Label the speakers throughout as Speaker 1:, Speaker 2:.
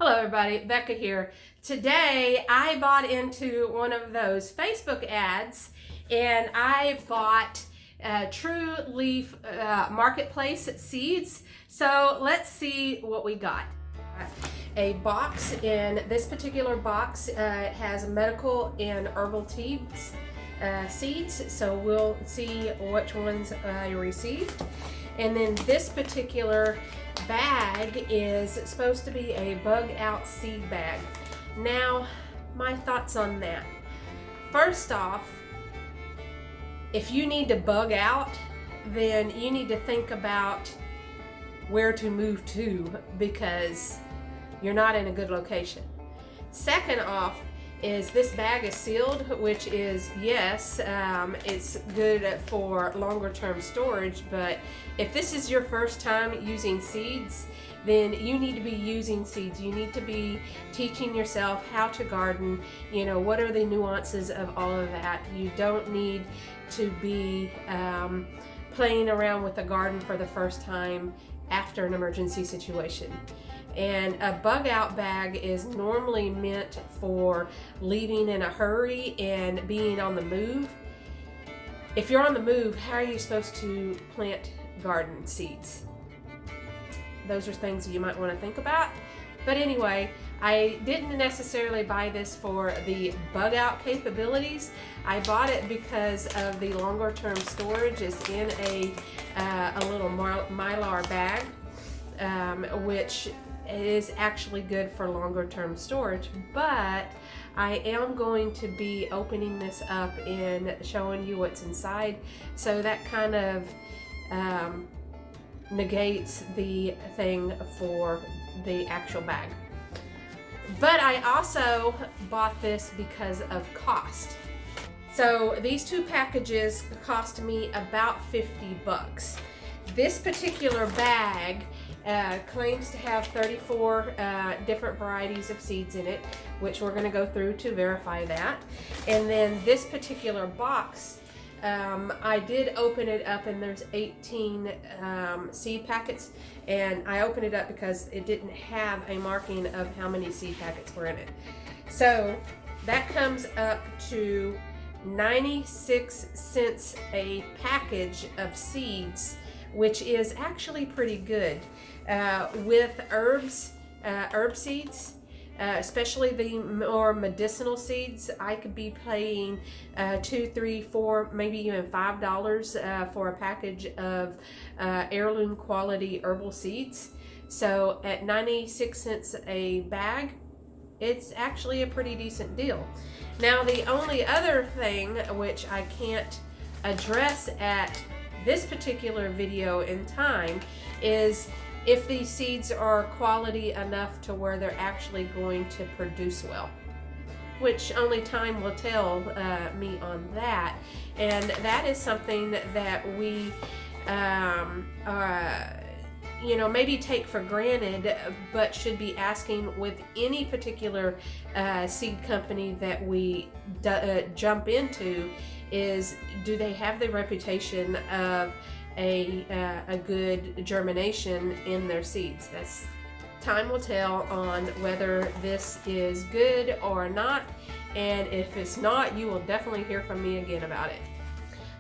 Speaker 1: Hello everybody, Becca here. Today I bought into one of those Facebook ads and I bought True Leaf Marketplace seeds. So let's see what we got. A box, in this particular box has medical and herbal teas seeds, so we'll see which ones I received. And then this particular bag is supposed to be a bug out seed bag. Now, my thoughts on that. First off, if you need to bug out, then you need to think about where to move to because you're not in a good location. Second off, is this bag is sealed, which is yes, it's good for longer term storage, but if this is your first time using seeds, then you need to be using seeds. You need to be teaching yourself how to garden, what are the nuances of all of that. You don't need to be playing around with a garden for the first time after an emergency situation. And a bug out bag is normally meant for leaving in a hurry and being on the move. If you're on the move, how are you supposed to plant garden seeds? Those are things you might want to think about. But anyway, I didn't necessarily buy this for the bug out capabilities. I bought it because of the longer term storage. It's in a little mylar bag, which is actually good for longer term storage, but I am going to be opening this up and showing you what's inside, so that kind of negates the thing for the actual bag. But I also bought this because of cost. So these two packages cost me about 50 bucks. This particular bag claims to have 34 different varieties of seeds in it, which we're going to go through to verify that. And then this particular box, I did open it up and there's 18 seed packets, and I opened it up because it didn't have a marking of how many seed packets were in it. So that comes up to 96 cents a package of seeds, which is actually pretty good. With herb seeds, especially the more medicinal seeds, I could be paying $2, $3, $4, maybe even $5 for a package of heirloom quality herbal seeds. So at 96 cents a bag, it's actually a pretty decent deal. Now, the only other thing which I can't address at this particular video in time is if these seeds are quality enough to where they're actually going to produce well, which only time will tell me on that. And that is something that we maybe take for granted, but should be asking with any particular seed company that we jump into is, do they have the reputation of a good germination in their seeds? That's time will tell on whether this is good or not, and if it's not, you will definitely hear from me again about it.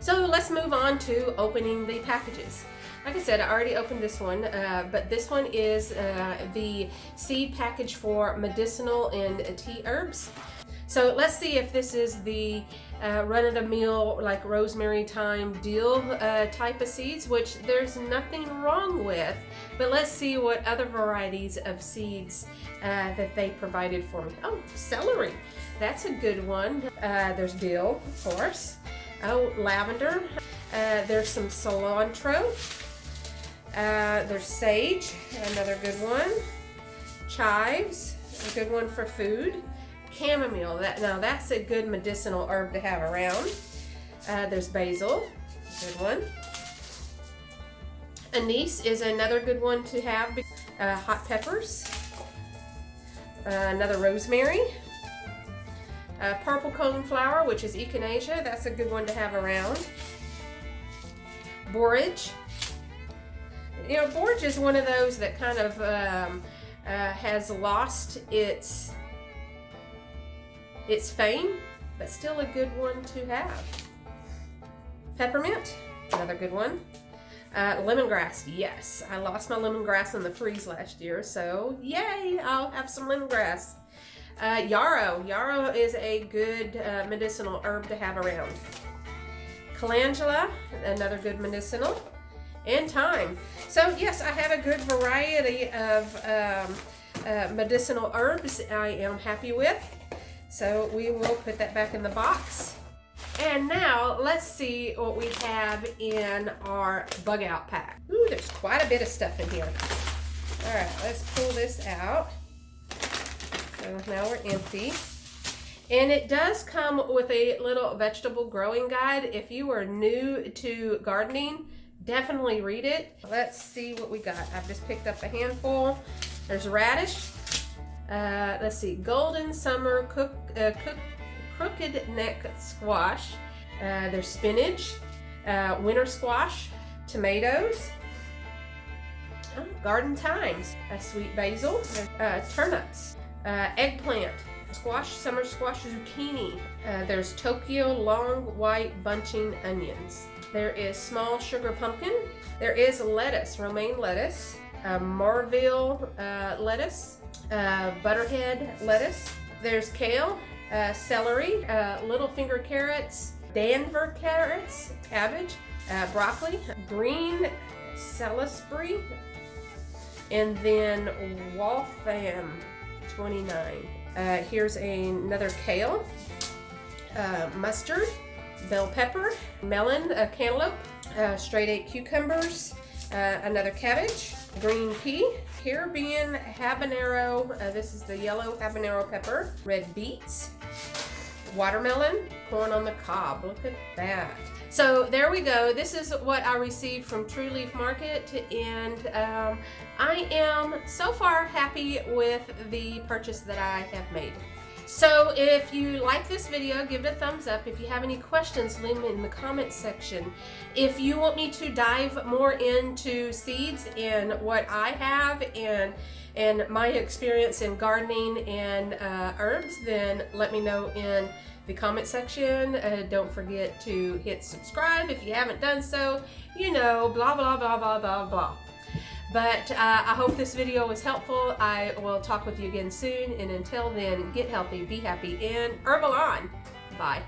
Speaker 1: So let's move on to opening the packages. Like I said, I already opened this one, but this one is the seed package for medicinal and tea herbs. So let's see if this is the run-of-the-mill, like rosemary, thyme, dill type of seeds, which there's nothing wrong with. But let's see what other varieties of seeds that they provided for me. Oh, celery. That's a good one. There's dill, of course. Oh, lavender. There's some cilantro. There's sage, another good one. Chives, a good one for food. Chamomile, now that's a good medicinal herb to have around. There's basil, good one. Anise is another good one to have. Hot peppers, another rosemary. Purple coneflower, which is echinacea, that's a good one to have around. Borage. Borage is one of those that kind of has lost its fame, but still a good one to have. Peppermint, another good one. Lemongrass, yes, I lost my lemongrass in the freeze last year, so yay, I'll have some lemongrass. Yarrow is a good medicinal herb to have around. Calendula, another good medicinal. And thyme. So yes, I have a good variety of medicinal herbs I am happy with. So we will put that back in the box. And now let's see what we have in our bug out pack. Ooh, there's quite a bit of stuff in here. All right, let's pull this out. So now we're empty. And it does come with a little vegetable growing guide. If you are new to gardening, definitely read it. Let's see what we got. I've just picked up a handful. There's radish. Let's see, golden summer crooked neck squash. There's spinach, winter squash, tomatoes, garden thymes, sweet basil, turnips, eggplant, squash, summer squash, zucchini. There's Tokyo long white bunching onions. There is small sugar pumpkin. There is lettuce, romaine lettuce, Marville lettuce, butterhead lettuce. There's kale, celery, little finger carrots, Danver carrots, cabbage, broccoli, green salisbury, and then Waltham 29. Here's another kale, mustard, bell pepper, melon, cantaloupe, straight 8 cucumbers, another cabbage, green pea, Caribbean habanero, this is the yellow habanero pepper, red beets, watermelon, corn on the cob. Look at that. So there we go. This is what I received from True Leaf Market, and I am so far happy with the purchase that I have made. So if you like this video, give it a thumbs up. If you have any questions, leave them in the comment section. If you want me to dive more into seeds and what I have and my experience in gardening and herbs, then let me know in the comment section. Don't forget to hit subscribe if you haven't done so. You know, blah, blah, blah, blah, blah, blah. But I hope this video was helpful. I will talk with you again soon. And until then, get healthy, be happy, and Herbal on. Bye.